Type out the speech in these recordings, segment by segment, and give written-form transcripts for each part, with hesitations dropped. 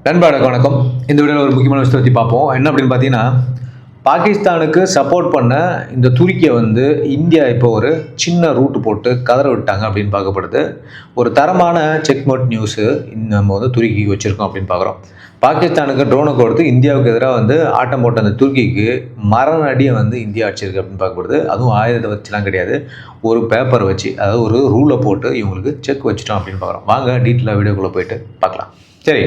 நண்பா வணக்கம். இந்த வீடியோவில் ஒரு முக்கியமான விஷயத்தை பற்றி பார்ப்போம். என்ன அப்படின்னு பார்த்தீங்கன்னா, பாகிஸ்தானுக்கு சப்போர்ட் பண்ண இந்த துருக்கியை இந்தியா இப்போ ஒரு சின்ன ரூட்டு போட்டு கதற விட்டாங்க அப்படின்னு பார்க்கப்படுது. ஒரு தரமான செக்மேட் நியூஸு நம்ம துருக்கிக்கு வச்சுருக்கோம் அப்படின்னு பார்க்குறோம். பாகிஸ்தானுக்கு ட்ரோனை கொடுத்து இந்தியாவுக்கு எதிராக ஆட்டம் போட்ட அந்த துருக்கிக்கு மரண அடியை இந்தியா அடிச்சிருக்கு அப்படின்னு பார்க்கப்படுது. அதுவும் ஆயுதத்தை வச்சுலாம் கிடையாது, ஒரு பேப்பர் வச்சு, அதாவது ஒரு ரூலை போட்டு இவங்களுக்கு செக் வச்சுட்டோம் அப்படின்னு பார்க்குறோம். வாங்க டீட்டெயிலாக வீடியோக்குள்ளே போயிட்டு பார்க்கலாம். சரி,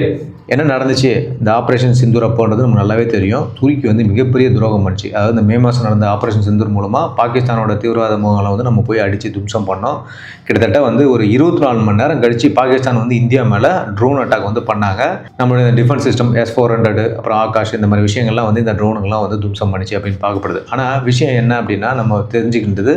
என்ன நடந்துச்சு இந்த ஆப்ரேஷன் சிந்தூர் அப்போன்றது நமக்கு நல்லாவே தெரியும். துருக்கி மிகப்பெரிய துரோகம் பண்ணிச்சு. அதாவது இந்த மே மாதம் நடந்த ஆப்ரேஷன் சிந்தூர் மூலமாக பாகிஸ்தானோட தீவிரவாத முகங்களை நம்ம போய் அடித்து தும்சம் பண்ணோம். கிட்டத்தட்ட ஒரு 24 மணி நேரம் கழித்து பாகிஸ்தான் இந்தியா மேலே ட்ரோன் அட்டாக் பண்ணாங்க. நம்மளுடைய டிஃபென்ஸ் சிஸ்டம் S-400 அப்புறம் ஆகாஷ் இந்த மாதிரி விஷயங்கள்லாம் இந்த ட்ரோனுங்கெல்லாம் தும்சம் பண்ணிச்சு அப்படின்னு பார்க்கப்படுது. ஆனால் விஷயம் என்ன அப்படின்னா, நம்ம தெரிஞ்சுக்கின்றது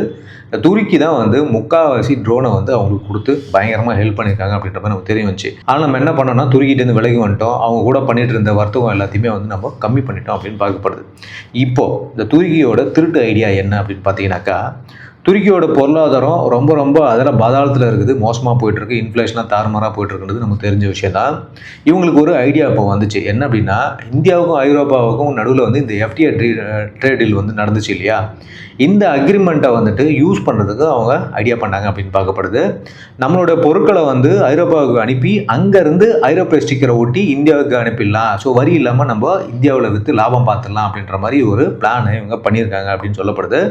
துருக்கி தான் முக்கால்வாசி ட்ரோனை அவங்களுக்கு கொடுத்து பயங்கரமாக ஹெல்ப் பண்ணியிருக்காங்க அப்படின்ற மாதிரி நமக்கு தெரிய வந்துச்சு. ஆனால் நம்ம என்ன பண்ணோம்னா, துருக்கிட்டேருந்து விலகி வந்துட்டோம். அவங்க கூட பண்ணிட்டு இருந்த வர்த்தகம் எல்லாத்தையுமே நம்ம கம்மி பண்ணிட்டோம் அப்படின்னு பார்க்கப்படுது. இப்போது இந்த துருக்கியோட திருட்டு ஐடியா என்ன அப்படின்னு பார்த்தீங்கன்னாக்கா, துருக்கியோட பொருளாதாரம் ரொம்ப அதில் பாதாளத்தில் இருக்குது, மோசமாக போயிட்டுருக்கு, இன்ஃப்ளேஷனாக தாறுமாறாக போயிட்டுருக்குன்றது நமக்கு தெரிஞ்ச விஷயம் தான். இவங்களுக்கு ஒரு ஐடியா இப்போ வந்துச்சு. என்ன அப்படின்னா, இந்தியாவுக்கும் ஐரோப்பாவுக்கும் நடுவில் இந்த FTA ட்ரேட் டீல் நடந்துச்சு இல்லையா, இந்த அக்ரிமெண்ட்டை யூஸ் பண்ணுறதுக்கு அவங்க ஐடியா பண்ணாங்க அப்படின்னு பார்க்கப்படுது. நம்மளோட பொருட்களை ஐரோப்பாவுக்கு அனுப்பி அங்கேருந்து ஐரோப்பிய ஸ்டிக்கரை ஒட்டி இந்தியாவுக்கு அனுப்பிடலாம். ஸோ வரி இல்லாமல் நம்ம இந்தியாவில் விற்று லாபம் பார்த்துடலாம் அப்படின்ற மாதிரி ஒரு பிளானை இவங்க பண்ணியிருக்காங்க அப்படின்னு சொல்லப்படுது.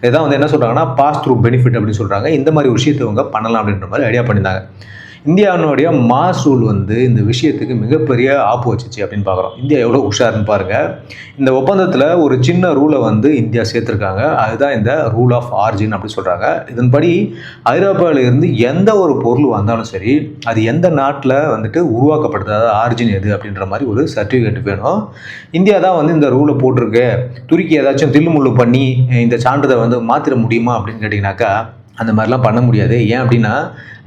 இதான் என்ன சொல்கிறாங்கன்னா, பாஸ் த்ரூ பெனிஃபிட் அப்படின்னு சொல்கிறாங்க. இந்த மாதிரி விஷயத்தை இவங்க பண்ணலாம் அப்படின்ற மாதிரி ஐடியா பண்ணியிருந்தாங்க. இந்தியாவுடைய மாஸ் ரூல் இந்த விஷயத்துக்கு மிகப்பெரிய ஆப்பு வச்சிச்சு அப்படின்னு பார்க்குறோம். இந்தியா எவ்வளோ உஷாருன்னு பாருங்கள். இந்த ஒப்பந்தத்தில் ஒரு சின்ன ரூலை இந்தியா சேர்த்துருக்காங்க. அதுதான் இந்த ரூல் ஆஃப் ஆரிஜின் அப்படின்னு சொல்கிறாங்க. இதன்படி ஐரோப்பாவிலிருந்து எந்த ஒரு பொருள் வந்தாலும் சரி, அது எந்த நாட்டில் உருவாக்கப்படுது, அதாவது ஆரிஜின் எது அப்படின்ற மாதிரி ஒரு சர்டிஃபிகேட் வேணும். இந்தியா தான் இந்த ரூலை போட்டிருக்கு. துருக்கி ஏதாச்சும் தில்லுமுள்ளு பண்ணி இந்த சான்றிதழை மாற்றிட முடியுமா அப்படின்னு கேட்டிங்கனாக்கா, அந்த மாதிரிலாம் பண்ண முடியாது. ஏன் அப்படின்னா,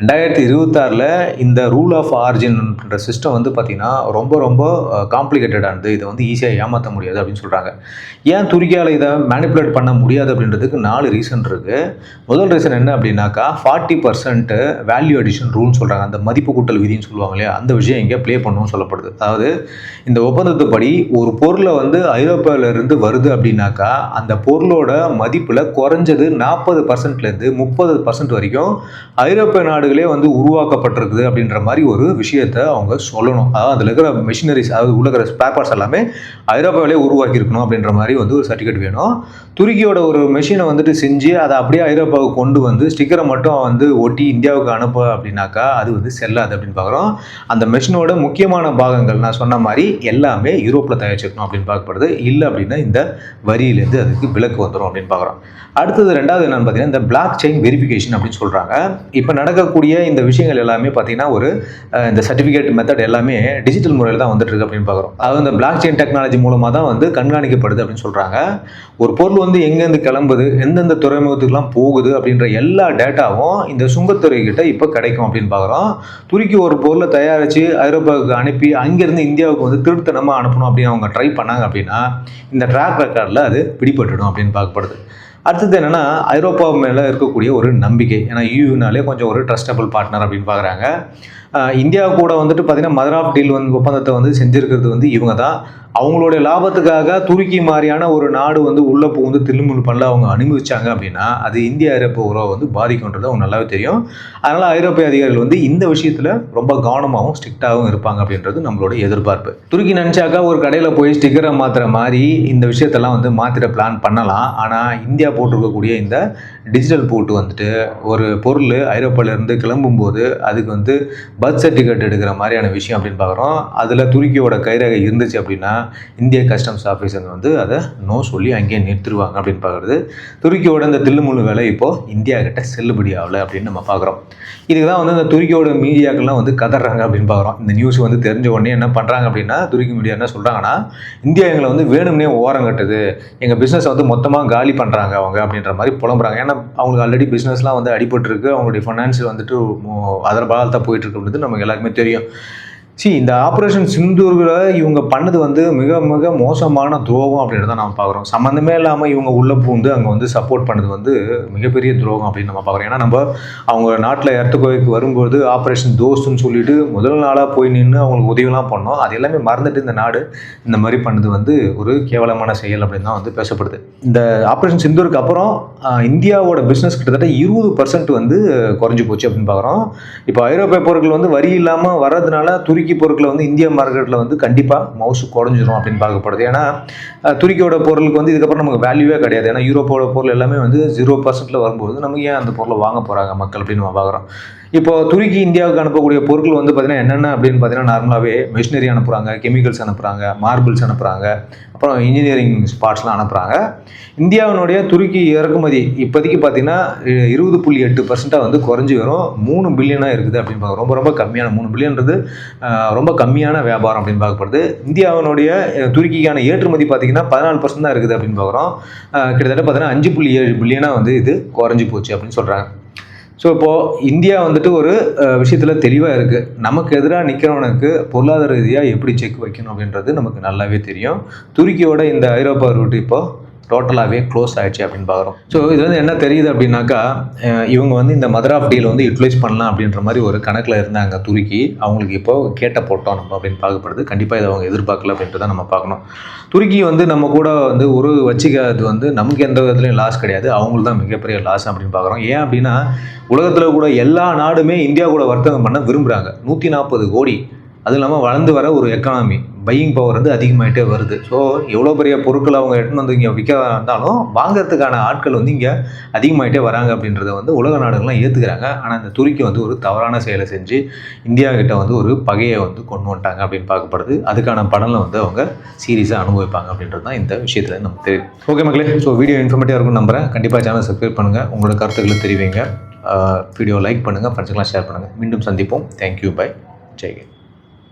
2026 இந்த ரூல் ஆஃப் ஆரிஜின்ன்ற சிஸ்டம் பார்த்திங்கன்னா ரொம்ப காம்ப்ளிகேட்டடானது. இதை ஈஸியாக ஏமாற்ற முடியாது அப்படின்னு சொல்கிறாங்க. ஏன் துருக்கியால் இதை மேனிப்புலேட் பண்ண முடியாது அப்படின்றதுக்கு 4 ரீசன் இருக்குது. முதல் ரீசன் என்ன அப்படின்னாக்கா, 40% வேல்யூ அடிஷன் ரூல்னு சொல்கிறாங்க. அந்த மதிப்பு கூட்டல் விதின்னு சொல்லுவாங்க இல்லையா, அந்த விஷயம் இங்கே ப்ளே பண்ணணும்னு சொல்லப்படுது. அதாவது இந்த ஒப்பந்தத்துப்படி ஒரு பொருளை ஐரோப்பாவிலிருந்து வருது அப்படின்னாக்கா, அந்த பொருளோட மதிப்பில் குறைஞ்சது 40%லேருந்து 30% வரைக்கும் ஐரோப்பிய நாடுகளே உருவாக்கப்பட்டிருக்குது அப்படின்ற மாதிரி ஒரு விஷயத்தை அவங்க சொல்லணும். அதாவது அதில் இருக்கிற மெஷினரிஸ், அதாவது உள்ள இருக்கிற ஸ்பேர் பார்ட்ஸ் எல்லாமே ஐரோப்பாவிலே உருவாக்கி இருக்கணும் அப்படின்ற மாதிரி ஒரு சர்டிஃபிகேட் வேணும். துருக்கியோட ஒரு மெஷினை செஞ்சு அதை அப்படியே ஐரோப்பாவுக்கு கொண்டு ஸ்டிக்கரை மட்டும் ஒட்டி இந்தியாவுக்கு அனுப்ப அப்படின்னாக்கா அது செல்லாது அப்படின்னு பார்க்குறோம். அந்த மெஷினோட முக்கியமான பாகங்கள் நான் சொன்ன மாதிரி எல்லாமே யூரோப்பில் தயாரிச்சிருக்கணும் அப்படின்னு பார்க்கப்படுது. இல்லை அப்படின்னா இந்த வரியிலேருந்து அதுக்கு விலக்கு வந்துடும் அப்படின்னு பார்க்குறோம். அடுத்தது ரெண்டாவது என்னன்னு பார்த்தீங்கன்னா, இந்த பிளாக் செயின் வெரிஃபிகேஷன் அப்படின்னு சொல்கிறாங்க. இப்போ நடக்கக்கூடிய இந்த விஷயங்கள் எல்லாமே பார்த்தீங்கன்னா, இந்த சர்டிஃபிகேட் மெத்தட் எல்லாமே டிஜிட்டல் முறையில் தான் வந்துட்டு இருக்கு அப்படின்னு பார்க்குறோம். அதாவது இந்த பிளாக் செயின் டெக்னாலஜி மூலமாக தான் கண்காணிக்கப்படுது அப்படின்னு சொல்கிறாங்க. ஒரு பொருள் எங்கேருந்து கிளம்புது, எந்தெந்த துறைமுகத்துக்குலாம் போகுது அப்படின்ற எல்லா டேட்டாவும் இந்த சுங்கத்துறை கிட்ட இப்போ கிடைக்கும் அப்படின்னு பார்க்குறோம். துருக்கி ஒரு பொருளை தயாரித்து ஐரோப்பாவுக்கு அனுப்பி அங்கேருந்து இந்தியாவுக்கு திருத்தனமாக அனுப்பணும் அப்படின்னு அவங்க ட்ரை பண்ணாங்க அப்படின்னா, இந்த ட்ராக் ரெக்கார்டில் அது பிடிபட்டுடும் அப்படின்னு பார்க்கப்படுது. அடுத்தது என்னென்னா, ஐரோப்பா மேலே இருக்கக்கூடிய ஒரு நம்பிக்கை. ஏன்னா EUனாலே கொஞ்சம் ஒரு ட்ரஸ்டபிள் பார்ட்னர் அப்படின்னு பார்க்குறாங்க. இந்தியா கூட பார்த்திங்கன்னா மதர் ஆஃப் டீல் ஒப்பந்தத்தை செஞ்சுருக்கிறது இவங்க தான். அவங்களுடைய லாபத்துக்காக துருக்கி மாதிரியான ஒரு நாடு உள்ளே புகுந்து தில்லுமுள்ளு பண்ணல அவங்க அனுமதிச்சாங்க அப்படின்னா, அது இந்திய ஐரோப்பிய உறவை பாதிக்கும்ன்றது அவங்க நல்லாவே தெரியும். அதனால் ஐரோப்பிய அதிகாரிகள் இந்த விஷயத்தில் ரொம்ப கவனமாகவும் ஸ்ட்ரிக்டாகவும் இருப்பாங்க அப்படின்றது நம்மளோட எதிர்பார்ப்பு. துருக்கி நினச்சாக்கா ஒரு கடையில் போய் ஸ்டிக்கரை மாற்றுற மாதிரி இந்த விஷயத்தெல்லாம் மாற்றிட பிளான் பண்ணலாம். ஆனால் இந்தியா போட்டிருக்கக்கூடிய இந்த டிஜிட்டல் போட்டு ஒரு பொருள் ஐரோப்பாவிலேருந்து கிளம்பும்போது அதுக்கு பர்த் சர்டிஃபிகேட் எடுக்கிற மாதிரியான விஷயம் அப்படின்னு பார்க்குறோம். அதில் துருக்கியோட கைரேகை இருந்துச்சு அப்படின்னா, இந்திய கஸ்டம்ஸ் ஆஃபீஸர் அதை நோ சொல்லி அங்கேயே நிறுத்திடுவாங்க அப்படின்னு பார்க்குறது. துருக்கியோட இந்த தில்லுமுள்ளு வேலை இப்போது இந்தியா கிட்ட செல்லுபடி ஆகலை அப்படின்னு நம்ம பார்க்குறோம். இதுக்கு தான் இந்த துருக்கியோட மீடியாக்கள்லாம் கதறாங்க அப்படின்னு பார்க்குறோம். இந்த நியூஸ் தெரிஞ்ச உடனே என்ன பண்ணுறாங்க அப்படின்னா, துருக்கி மீடியா என்ன சொல்கிறாங்கன்னா, இந்தியா எங்களை வேணும்னே ஓரம் கட்டுது, எங்கள் பிஸ்னஸை மொத்தமாக காலி பண்ணுறாங்க அவங்க அப்படின்ற மாதிரி புலம்புறாங்க. ஏன்னா அவங்களுக்கு ஆல்ரெடி பிஸ்னஸ்லாம் அடிபட்டுருக்கு, அவங்களுடைய ஃபைனான்ஸ் அதர் பாலத்தான் போயிட்டுருக்கு அப்படின்றது நமக்கு எல்லாருக்குமே தெரியும். இந்த ஆப்ரேஷன் சிந்தூரில் இவங்க பண்ணது வந்து மிக மிக மோசமான துரோகம் அப்படின்னு தான் நம்ம பார்க்குறோம். சம்மந்தமே இல்லாமல் இவங்க உள்ளே பூந்து அங்கே வந்து சப்போர்ட் பண்ணது வந்து மிகப்பெரிய துரோகம் அப்படின்னு நம்ம பார்க்குறோம். ஏன்னா நம்ம அவங்க நாட்டில் எர்த்குவேக் வரும்போது ஆப்ரேஷன் தோஸ்துன்னு சொல்லிட்டு முதல் நாளாக போய் நின்று அவங்களுக்கு உதவிலாம் பண்ணோம். அது எல்லாமே மறந்துட்டு இந்த நாடு இந்த மாதிரி பண்ணது வந்து ஒரு கேவலமான செயல் அப்படின்னு தான் வந்து பேசப்படுது. இந்த ஆப்ரேஷன் சிந்தூருக்கு அப்புறம் இந்தியாவோட பிஸ்னஸ் கிட்டத்தட்ட 20% வந்து குறைஞ்சி போச்சு அப்படின்னு பார்க்குறோம். இப்போ ஐரோப்பிய பொருட்கள் வந்து வரி இல்லாமல் வர்றதுனால துருக்கி பொருட்களை வந்து இந்திய மார்க்கெட்டில் வந்து கண்டிப்பாக மவுசு குறைஞ்சிரும் அப்படின்னு பார்க்கப்படுது. ஏன்னா துருக்கியோட பொருளுக்கு வந்து இதுக்கப்புறம் நமக்கு வேல்யூவே கிடையாது. ஏன்னா யூரோப்போட பொருள் எல்லாமே வந்து 0% வரும்போது நமக்கு ஏன் அந்த பொருளை வாங்க போகிறாங்க மக்கள் அப்படின்னு நம்ம பார்க்குறோம். இப்போ துருக்கி இந்தியாவுக்கு அனுப்பக்கூடிய பொருட்கள் வந்து பார்த்தீங்கன்னா என்னென்ன அப்படின்னு பார்த்தீங்கன்னா நார்மலாகவே மிஷினரி அனுப்புகிறாங்க, கெமிக்கல்ஸ் அனுப்புகிறாங்க, மார்பிள்ஸ் அனுப்புகிறாங்க, அப்புறம் இன்ஜினியரிங் ஸ்பாட்ஸ்லாம் அனுப்புகிறாங்க. இந்தியாவினுடைய துருக்கி இறக்குமதி இப்போதைக்கு பார்த்தீங்கன்னா 20.8% வந்து குறைஞ்சி வரும். 3 பில்லியனாக இருக்குது அப்படின்னு பார்க்குறோம். ரொம்ப ரொம்ப கம்மியான 3 பில்லியன்றது ரொம்ப கம்மியான வியாபாரம் அப்படின்னு பார்க்கப்படுது. இந்தியாவினுடைய துருக்கிக்கான ஏற்றுமதி பார்த்தீங்கன்னா 14% தான் இருக்குது அப்படின்னு பார்க்குறோம். கிட்டத்தட்ட பார்த்தீங்கன்னா 5.7 பில்லியனாக வந்து இது குறைஞ்சி போச்சு அப்படின்னு சொல்கிறாங்க. ஸோ இப்போது இந்தியா வந்துட்டு ஒரு விஷயத்தில் தெளிவாக இருக்குது. நமக்கு எதிராக நிற்கிறவனுக்கு பொருளாதார ரீதியாக எப்படி செக் வைக்கணும் அப்படின்றது நமக்கு நல்லாவே தெரியும். துருக்கியோட இந்த ஐரோப்பா ரூட் இப்போது டோட்டலாகவே க்ளோஸ் ஆகிடுச்சு அப்படின்னு பார்க்குறோம். ஸோ இது வந்து என்ன தெரியுது அப்படின்னாக்கா இவங்க வந்து இந்த மதர் ஆஃப் டீல் வந்து யூட்டிலைஸ் பண்ணலாம் அப்படின்ற மாதிரி ஒரு கணக்கில் இருந்தாங்க துருக்கி. அவங்களுக்கு இப்போ கேட்ட போட்டோம் நம்ம அப்படின்னு பார்க்கப்படுது. கண்டிப்பாக இதை அவங்க எதிர்பார்க்கல அப்படின்றத நம்ம பார்க்கணும். துருக்கி வந்து நம்ம கூட வந்து ஒரு வச்சுக்கிறது வந்து நமக்கு எந்த விதத்துலையும் லாஸ் கிடையாது. அவங்களுக்கு தான் மிகப்பெரிய லாஸ் அப்படின்னு பார்க்குறோம். ஏன் அப்படின்னா உலகத்தில் கூட எல்லா நாடுமே இந்தியா கூட வர்த்தகம் பண்ண விரும்புகிறாங்க. 140 கோடி, அது இல்லாமல் வளர்ந்து வர ஒரு எக்கானமி, பையிங் பவர் வந்து அதிகமாகிட்டே வருது. ஸோ எவ்வளோ பெரிய பொருட்கள் அவங்க எடுத்துன்னு வந்து இங்கே விற்க வந்தாலும் வாங்கிறதுக்கான ஆட்கள் வந்து இங்கே அதிகமாகிட்டே வராங்க அப்படின்றத வந்து உலக நாடுகள்லாம் ஏற்றுக்கிறாங்க. ஆனால் இந்த துருக்கி வந்து ஒரு தவறான செயலை செஞ்சு இந்தியா கிட்ட வந்து ஒரு பகையை வந்து கொண்டு வந்துட்டாங்க அப்படின்னு பார்க்கப்படுது. அதுக்கான படங்களை வந்து அவங்க சீரியஸாக அனுபவிப்பாங்க அப்படின்றது தான் இந்த விஷயத்தில் நமக்கு தெரியும். ஓகே மக்களே, ஸோ வீடியோ இன்ஃபர்மேட்டிவாக இருக்கும்னு நம்புகிறேன். கண்டிப்பாக சேனல் சப்ஸ்கிரைப் பண்ணுங்கள், உங்களோட கருத்துக்களை தெரிவிங்க, வீடியோ லைக் பண்ணுங்கள், ஃப்ரெண்ட்ஸுக்கெல்லாம் ஷேர் பண்ணுங்கள். மீண்டும் சந்திப்போம். தேங்க்யூ, பை, ஜெய் ஹிந்த்.